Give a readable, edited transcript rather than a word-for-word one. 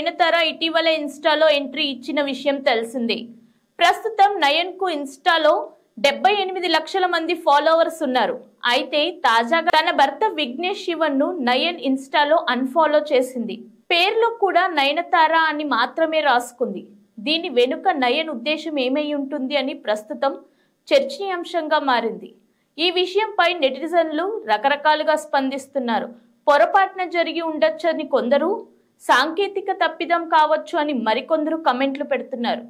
నయనతార ఇటీవల ఇన్స్టాలో ఎంట్రీ ఇచ్చిన విషయం తెలిసిందే. ప్రస్తుతం నయన్ కు ఇన్స్టాలో 78 లక్షల మంది ఫాలోవర్స్ ఉన్నారు. అయితే తాజాగా తన భర్త విఘ్నేష్ శివన్ ను నయన్ ఇన్స్టాలో అన్ఫాలో చేసింది. పేర్లో కూడా నయనతార అని మాత్రమే రాసుకుంది. దీని వెనుక నయన్ ఉద్దేశం ఏమై ఉంటుంది అని ప్రస్తుతం చర్చనీయాంశంగా మారింది. ఈ విషయంపై నెటిజన్లు రకరకాలుగా స్పందిస్తున్నారు. పొరపాటున జరిగి ఉండొచ్చని కొందరు, సాంకేతిక తప్పిదం కావచ్చు అని మరికొందరు కమెంట్లు పెడుతున్నారు.